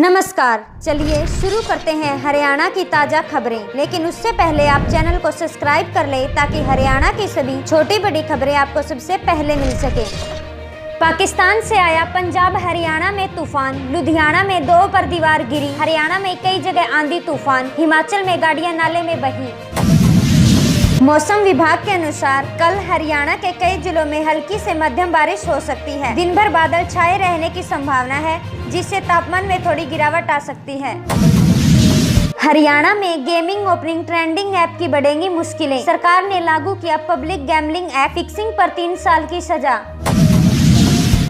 नमस्कार, चलिए शुरू करते हैं हरियाणा की ताज़ा खबरें। लेकिन उससे पहले आप चैनल को सब्सक्राइब कर लें ताकि हरियाणा की सभी छोटी बड़ी खबरें आपको सबसे पहले मिल सके। पाकिस्तान से आया पंजाब हरियाणा में तूफान, लुधियाना में 2 पर दीवार गिरी, हरियाणा में कई जगह आंधी तूफान, हिमाचल में गाड़ियां नाले में बही। मौसम विभाग के अनुसार कल हरियाणा के कई जिलों में हल्की से मध्यम बारिश हो सकती है। दिन भर बादल छाए रहने की संभावना है, जिससे तापमान में थोड़ी गिरावट आ सकती है। हरियाणा में गेमिंग ओपनिंग ट्रेंडिंग ऐप की बढ़ेंगी मुश्किलें, सरकार ने लागू किया पब्लिक गैम्बलिंग एक्ट, फिक्सिंग पर 3 साल की सजा।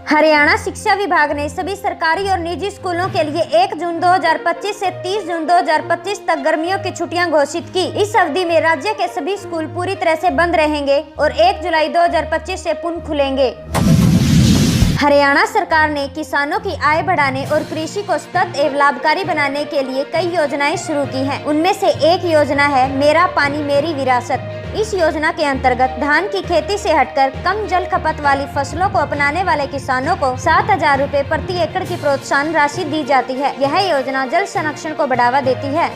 हरियाणा शिक्षा विभाग ने सभी सरकारी और निजी स्कूलों के लिए 1 जून 2025 से 30 जून 2025 तक गर्मियों की छुट्टियां घोषित की। इस अवधि में राज्य के सभी स्कूल पूरी तरह से बंद रहेंगे और 1 जुलाई 2025 से पुनः खुलेंगे। हरियाणा सरकार ने किसानों की आय बढ़ाने और कृषि को सतत एवं लाभकारी बनाने के लिए कई योजनाएं शुरू की हैं। उनमें से एक योजना है मेरा पानी मेरी विरासत। इस योजना के अंतर्गत धान की खेती से हटकर कम जल खपत वाली फसलों को अपनाने वाले किसानों को 7,000 रुपए प्रति एकड़ की प्रोत्साहन राशि दी जाती है। यह योजना जल संरक्षण को बढ़ावा देती है।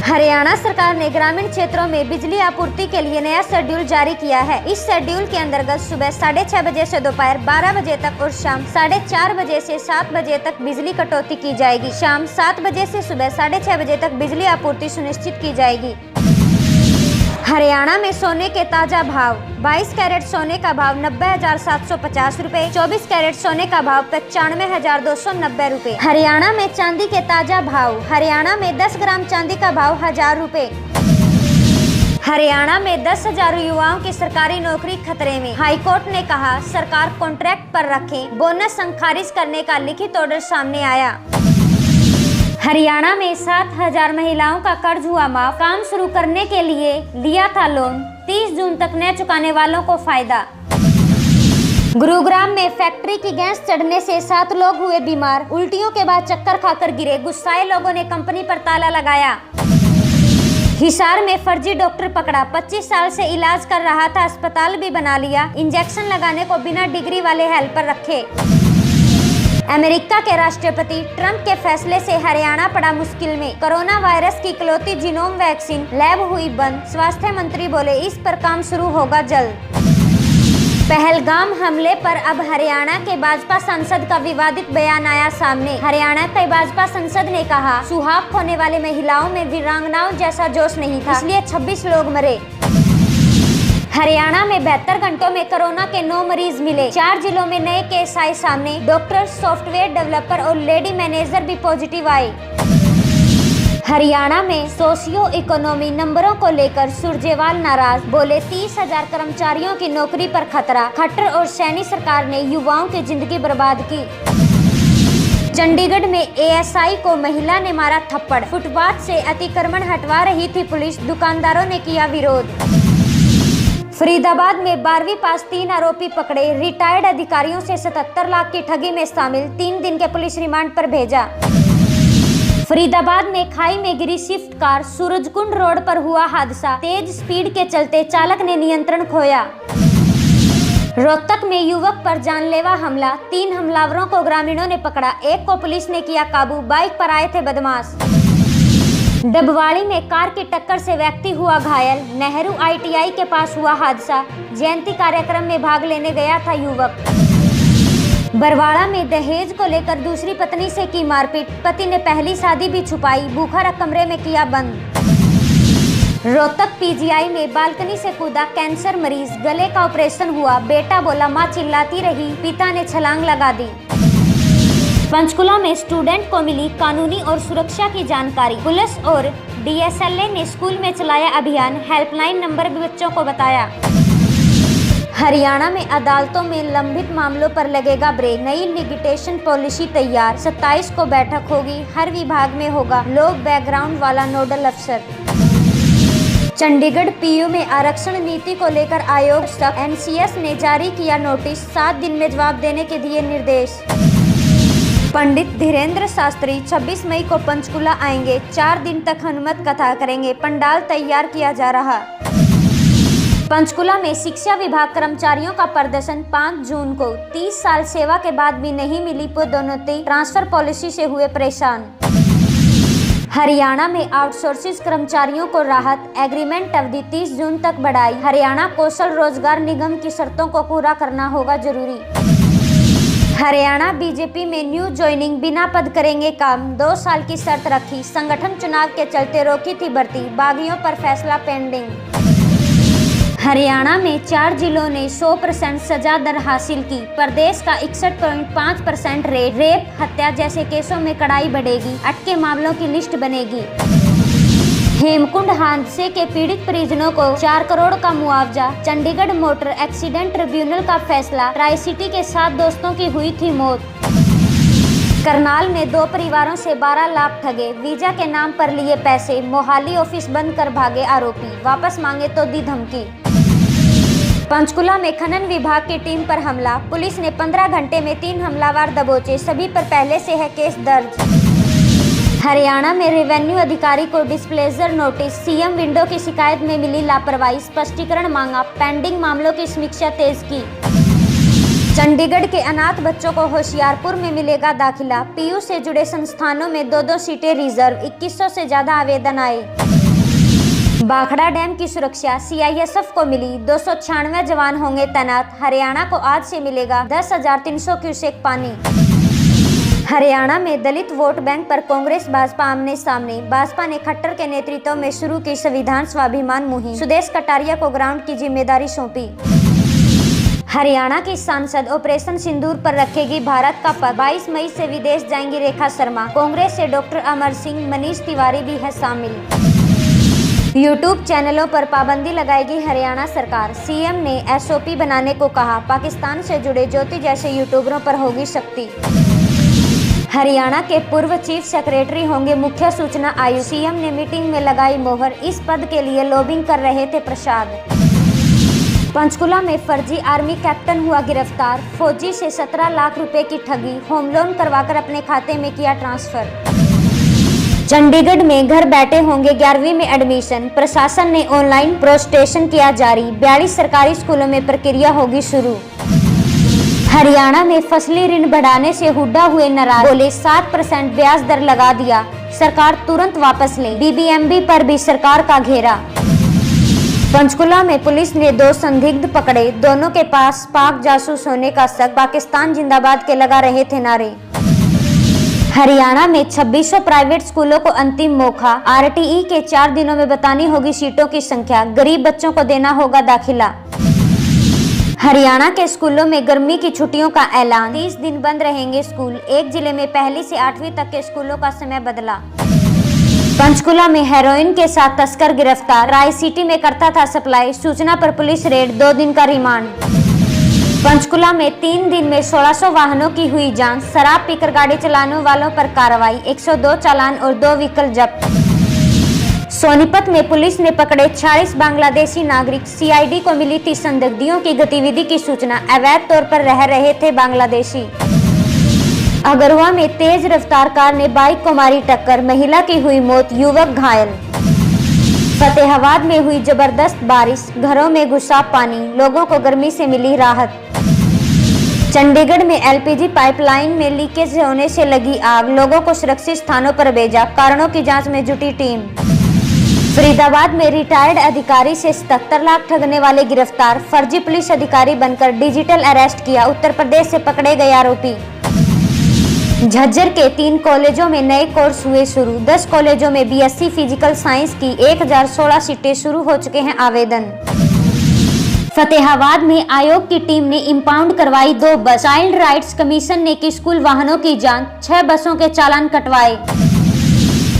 हरियाणा सरकार ने ग्रामीण क्षेत्रों में बिजली आपूर्ति के लिए नया शेड्यूल जारी किया है। इस शेड्यूल के अंतर्गत सुबह 6:30 बजे से दोपहर 12 बजे तक और शाम 4:30 बजे से 7 बजे तक बिजली कटौती की जाएगी। शाम 7 बजे से सुबह 6:30 बजे तक बिजली आपूर्ति सुनिश्चित की जाएगी। हरियाणा में सोने के ताजा भाव, 22 कैरेट सोने का भाव 90,750 रुपए, 24 कैरेट सोने का भाव 95,290 रुपए। हरियाणा में चांदी के ताजा भाव, हरियाणा में 10 ग्राम चांदी का भाव 1,000 रुपए। हरियाणा में 10,000 युवाओं की सरकारी नौकरी खतरे में, हाईकोर्ट ने कहा सरकार कॉन्ट्रैक्ट पर रखें, बोनस अंक खारिज करने का लिखित ऑर्डर सामने आया। हरियाणा में 7,000 महिलाओं का कर्ज हुआ माफ, काम शुरू करने के लिए लिया था लोन, 30 जून तक न चुकाने वालों को फायदा। गुरुग्राम में फैक्ट्री की गैस चढ़ने से 7 लोग हुए बीमार, उल्टियों के बाद चक्कर खाकर गिरे, गुस्साए लोगों ने कंपनी पर ताला लगाया। हिसार में फर्जी डॉक्टर पकड़ा, 25 साल से इलाज कर रहा था, अस्पताल भी बना लिया, इंजेक्शन लगाने को बिना डिग्री वाले हेल्पर रखे। अमेरिका के राष्ट्रपति ट्रंप के फैसले से हरियाणा पड़ा मुश्किल में, कोरोना वायरस की इकलौती जीनोम वैक्सीन लैब हुई बंद, स्वास्थ्य मंत्री बोले इस पर काम शुरू होगा जल्द। पहलगाम हमले पर अब हरियाणा के भाजपा सांसद का विवादित बयान आया सामने। हरियाणा के भाजपा सांसद ने कहा सुहाग खोने वाले महिलाओं में वीरांगनाओं जैसा जोश नहीं था, इसलिए 26 लोग मरे। हरियाणा में 72 घंटों में कोरोना के 9 मरीज मिले, 4 जिलों में नए केस आए सामने, डॉक्टर, सॉफ्टवेयर डेवलपर और लेडी मैनेजर भी पॉजिटिव आए। हरियाणा में सोशियो इकोनॉमी नंबरों को लेकर सुरजेवाल नाराज, बोले 30,000 कर्मचारियों की नौकरी पर खतरा, खट्टर और सैनी सरकार ने युवाओं की जिंदगी बर्बाद की। चंडीगढ़ में एएसआई को महिला ने मारा थप्पड़, फुटपाथ से अतिक्रमण हटवा रही थी पुलिस, दुकानदारों ने किया विरोध। फरीदाबाद में 12वीं पास 3 आरोपी पकड़े, रिटायर्ड अधिकारियों से 77 लाख की ठगी में शामिल, 3 दिन के पुलिस रिमांड पर भेजा। फरीदाबाद में खाई में गिरी स्विफ्ट कार, सूरजकुंड रोड पर हुआ हादसा, तेज स्पीड के चलते चालक ने नियंत्रण खोया। रोहतक में युवक पर जानलेवा हमला, 3 हमलावरों को ग्रामीणों ने पकड़ा, एक को पुलिस ने किया काबू, बाइक पर आए थे बदमाश। डबवाड़ी में कार की टक्कर से व्यक्ति हुआ घायल, नेहरू आईटीआई के पास हुआ हादसा, जयंती कार्यक्रम में भाग लेने गया था युवक। बरवाड़ा में दहेज को लेकर दूसरी पत्नी से की मारपीट, पति ने पहली शादी भी छुपाई, भूखा रख कमरे में किया बंद। रोहतक पीजीआई में बालकनी से कूदा कैंसर मरीज, गले का ऑपरेशन हुआ, बेटा बोला मां चिल्लाती रही, पिता ने छलांग लगा दी। पंचकुला में स्टूडेंट को मिली कानूनी और सुरक्षा की जानकारी, पुलिस और डीएसएलए ने स्कूल में चलाया अभियान, हेल्पलाइन नंबर भी बच्चों को बताया। हरियाणा में अदालतों में लंबित मामलों पर लगेगा ब्रेक, नई लिटिगेशन पॉलिसी तैयार, 27 को बैठक होगी, हर विभाग में होगा लो बैकग्राउंड वाला नोडल अफसर। चंडीगढ़ पीयू में आरक्षण नीति को लेकर आयोग सख्त, एनसीएस ने जारी किया नोटिस, 7 दिन में जवाब देने के दिए निर्देश। पंडित धीरेन्द्र शास्त्री 26 मई को पंचकुला आएंगे, 4 दिन तक हनुमत कथा करेंगे, पंडाल तैयार किया जा रहा। पंचकुला में शिक्षा विभाग कर्मचारियों का प्रदर्शन 5 जून को। 30 साल सेवा के बाद भी नहीं मिली पदोन्नति, ट्रांसफर पॉलिसी से हुए परेशान। हरियाणा में आउटसोर्सिंग कर्मचारियों को राहत, एग्रीमेंट अवधि 30 जून तक बढ़ाई। हरियाणा कौशल रोजगार निगम की शर्तों को पूरा करना होगा जरूरी। हरियाणा बीजेपी में न्यू ज्वाइनिंग बिना पद करेंगे काम, 2 साल की शर्त रखी। संगठन चुनाव के चलते रोकी थी भर्ती, बागियों पर फैसला पेंडिंग। हरियाणा में 4 जिलों ने 100% सजा दर हासिल की। प्रदेश का 61.5% रेप, हत्या जैसे केसों में कड़ाई बढ़ेगी, अटके मामलों की लिस्ट बनेगी। हेमकुंड हादसे के पीड़ित परिजनों को 4 करोड़ का मुआवजा। चंडीगढ़ मोटर एक्सीडेंट ट्रिब्यूनल का फैसला, ट्राई सिटी के 7 दोस्तों की हुई थी मौत। करनाल में 2 परिवारों से 12 लाख ठगे, वीजा के नाम पर लिए पैसे। मोहाली ऑफिस बंद कर भागे आरोपी, वापस मांगे तो दी धमकी। पंचकुला में खनन विभाग की टीम पर हमला, पुलिस ने 15 घंटे में 3 हमलावर दबोचे, सभी पर पहले से है केस दर्ज। हरियाणा में रेवेन्यू अधिकारी को डिस्प्लेजर नोटिस, सीएम विंडो की शिकायत में मिली लापरवाही, स्पष्टीकरण मांगा, पेंडिंग मामलों की समीक्षा तेज की। चंडीगढ़ के अनाथ बच्चों को होशियारपुर में मिलेगा दाखिला, पीयू से जुड़े संस्थानों में 2-2 सीटें रिजर्व, 2100 से ज्यादा आवेदन आए। भाखड़ा डैम की सुरक्षा सीआईएसएफ को मिली, 296 जवान होंगे तैनात। हरियाणा को आज से मिलेगा 10,300 क्यूसेक पानी। हरियाणा में दलित वोट बैंक पर कांग्रेस भाजपा आमने सामने, भाजपा ने खट्टर के नेतृत्व में शुरू की संविधान स्वाभिमान मुहिम, सुदेश कटारिया को ग्राउंड की जिम्मेदारी सौंपी। हरियाणा की सांसद ऑपरेशन सिंदूर पर रखेगी भारत का पद, 22 मई से विदेश जाएंगी रेखा शर्मा। कांग्रेस से डॉक्टर अमर सिंह, मनीष तिवारी भी है शामिल। यूट्यूब चैनलों पर पाबंदी लगाएगी हरियाणा सरकार, सीएम ने एसओपी बनाने को कहा। पाकिस्तान से जुड़े ज्योति जैसे यूट्यूबरों पर होगी सख्ती। हरियाणा के पूर्व चीफ सेक्रेटरी होंगे मुख्य सूचना आयुक्त, सीएम ने मीटिंग में लगाई मोहर। इस पद के लिए लॉबिंग कर रहे थे प्रसाद। पंचकुला में फर्जी आर्मी कैप्टन हुआ गिरफ्तार, फौजी से 17 लाख रुपए की ठगी, होम लोन करवाकर अपने खाते में किया ट्रांसफर। चंडीगढ़ में घर बैठे होंगे 11वीं में एडमिशन, प्रशासन ने ऑनलाइन प्रोस्टेशन किया जारी। 42 सरकारी स्कूलों में प्रक्रिया होगी शुरू। हरियाणा में फसली ऋण बढ़ाने से हुड्डा हुए नाराज, बोले 7% ब्याज दर लगा दिया, सरकार तुरंत वापस ले। बीबीएमबी पर भी सरकार का घेरा। पंचकुला में पुलिस ने 2 संदिग्ध पकड़े, दोनों के पास पाक जासूस होने का शक, पाकिस्तान जिंदाबाद के लगा रहे थे नारे। हरियाणा में 2600 प्राइवेट स्कूलों को अंतिम मौका, आरटीई के 4 दिनों में बतानी होगी सीटों की संख्या, गरीब बच्चों को देना होगा दाखिला। हरियाणा के स्कूलों में गर्मी की छुट्टियों का ऐलान, 30 दिन बंद रहेंगे स्कूल। एक जिले में 1 से 8वीं तक के स्कूलों का समय बदला। पंचकुला में हेरोइन के साथ तस्कर गिरफ्तार, राय सिटी में करता था सप्लाई, सूचना पर पुलिस रेड, 2 दिन का रिमांड। पंचकुला में 3 दिन में 1600 वाहनों की हुई जांच, शराब पीकर गाड़ी चलाने वालों पर कार्रवाई, 102 चालान और 2 व्हीकल जब्त। सोनीपत में पुलिस ने पकड़े 40 बांग्लादेशी नागरिक, सीआईडी को मिली थी संदिग्धों की गतिविधि की सूचना, अवैध तौर पर रह रहे थे बांग्लादेशी। अगरवा में तेज रफ्तार कार ने बाइक को मारी टक्कर, महिला की हुई मौत, युवक घायल। फतेहाबाद में हुई जबरदस्त बारिश, घरों में घुसा पानी, लोगों को गर्मी से मिली राहत। चंडीगढ़ में एलपीजी पाइपलाइन में लीकेज होने से लगी आग, लोगों को सुरक्षित स्थानों पर भेजा, कारणों की जांच में जुटी टीम। फरीदाबाद में रिटायर्ड अधिकारी से 77 लाख ठगने वाले गिरफ्तार, फर्जी पुलिस अधिकारी बनकर डिजिटल अरेस्ट किया, उत्तर प्रदेश से पकड़े गए आरोपी। झज्जर के 3 कॉलेजों में नए कोर्स हुए शुरू, 10 कॉलेजों में बीएससी फिजिकल साइंस की 1016 सीटें, शुरू हो चुके हैं आवेदन। फतेहाबाद में आयोग की टीम ने इंपाउंड करवाई 2 बस, चाइल्ड राइट्स कमीशन ने की स्कूल वाहनों की जांच, 6 बसों के चालान कटवाए।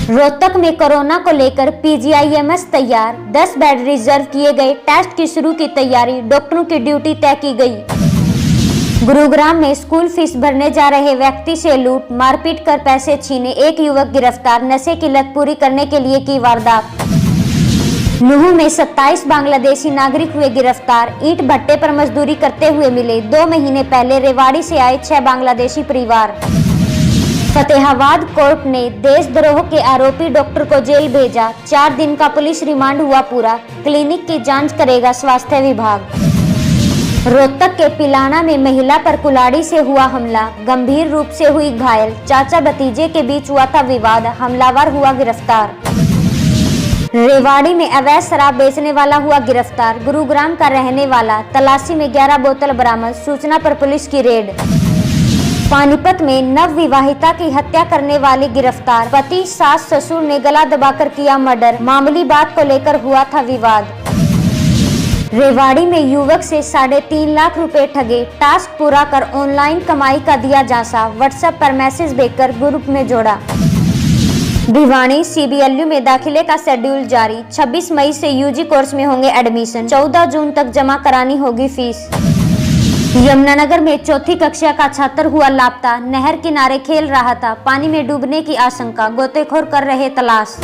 रोहतक में कोरोना को लेकर पीजीआईएमएस तैयार, 10 बेड रिजर्व किए गए, टेस्ट की शुरू की तैयारी, डॉक्टरों की ड्यूटी तय की गई। गुरुग्राम में स्कूल फीस भरने जा रहे व्यक्ति से लूट, मारपीट कर पैसे छीने, एक युवक गिरफ्तार, नशे की लत पूरी करने के लिए की वारदात। नूह में 27 बांग्लादेशी नागरिक हुए गिरफ्तार, ईंट भट्टे पर मजदूरी करते हुए मिले, 2 महीने पहले रेवाड़ी से आए 6 बांग्लादेशी परिवार। फतेहाबाद कोर्ट ने देशद्रोह के आरोपी डॉक्टर को जेल भेजा। 4 दिन का पुलिस रिमांड हुआ पूरा। क्लिनिक की जांच करेगा स्वास्थ्य विभाग। रोहतक के पिलाना में महिला पर कुल्हाड़ी से हुआ हमला, गंभीर रूप से हुई घायल। चाचा भतीजे के बीच हुआ था विवाद, हमलावर हुआ गिरफ्तार। रेवाड़ी में अवैध शराब बेचने वाला हुआ गिरफ्तार, गुरुग्राम का रहने वाला। तलाशी में 11 बोतल बरामद, सूचना पर पुलिस की रेड। पानीपत में नव विवाहिता की हत्या करने वाले गिरफ्तार, पति सास ससुर ने गला दबाकर किया मर्डर, मामूली बात को लेकर हुआ था विवाद। रेवाड़ी में युवक से 3.5 लाख रुपए ठगे, टास्क पूरा कर ऑनलाइन कमाई का दिया झांसा, व्हाट्सएप पर मैसेज भेजकर ग्रुप में जोड़ा। भिवानी CBLU में दाखिले का शेड्यूल जारी, 26 मई से UG कोर्स में होंगे एडमिशन, 14 जून तक जमा करानी होगी फीस। यमुनानगर में 4ठी कक्षा का छात्र हुआ लापता, नहर किनारे खेल रहा था, पानी में डूबने की आशंका, गोतेखोर कर रहे तलाश।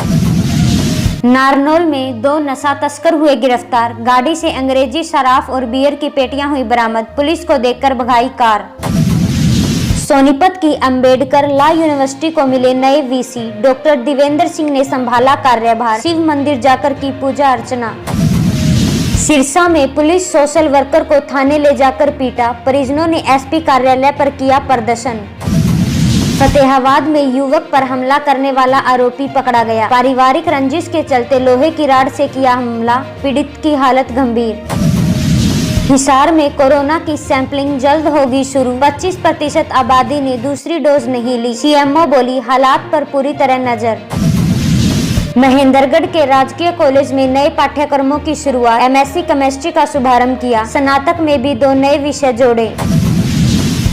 नारनौल में 2 नशा तस्कर हुए गिरफ्तार, गाड़ी से अंग्रेजी शराब और बियर की पेटियां हुई बरामद, पुलिस को देखकर भगाई कार। सोनीपत की अंबेडकर लॉ यूनिवर्सिटी को मिले नए VC, डॉक्टर दिवेंद्र सिंह ने संभाला कार्यभार, शिव मंदिर जाकर की पूजा अर्चना। सिरसा में पुलिस सोशल वर्कर को थाने ले जाकर पीटा, परिजनों ने SP कार्यालय पर किया प्रदर्शन। फतेहाबाद में युवक पर हमला करने वाला आरोपी पकड़ा गया, पारिवारिक रंजिश के चलते लोहे की राड से किया हमला, पीड़ित की हालत गंभीर। हिसार में कोरोना की सैंपलिंग जल्द होगी शुरू, 25% आबादी ने दूसरी डोज नहीं ली, CMO बोली हालात पर पूरी तरह नजर। महेंद्रगढ़ के राजकीय कॉलेज में नए पाठ्यक्रमों की शुरुआत, MSc केमिस्ट्री का शुभारंभ किया, स्नातक में भी 2 नए विषय जोड़े।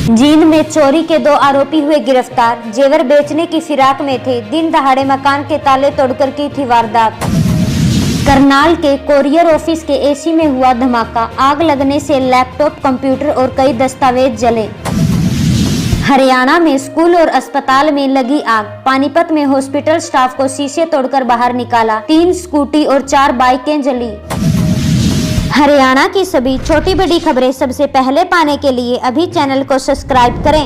जींद में चोरी के 2 आरोपी हुए गिरफ्तार, जेवर बेचने की फिराक में थे, दिन दहाड़े मकान के ताले तोड़कर की थी वारदात। करनाल के कोरियर ऑफिस के AC में हुआ धमाका, आग लगने से लैपटॉप, कंप्यूटर और कई दस्तावेज जले। हरियाणा में स्कूल और अस्पताल में लगी आग, पानीपत में हॉस्पिटल स्टाफ को शीशे तोड़कर बाहर निकाला, 3 स्कूटी और 4 बाइकें जली। हरियाणा की सभी छोटी बड़ी खबरें सबसे पहले पाने के लिए अभी चैनल को सब्सक्राइब करें।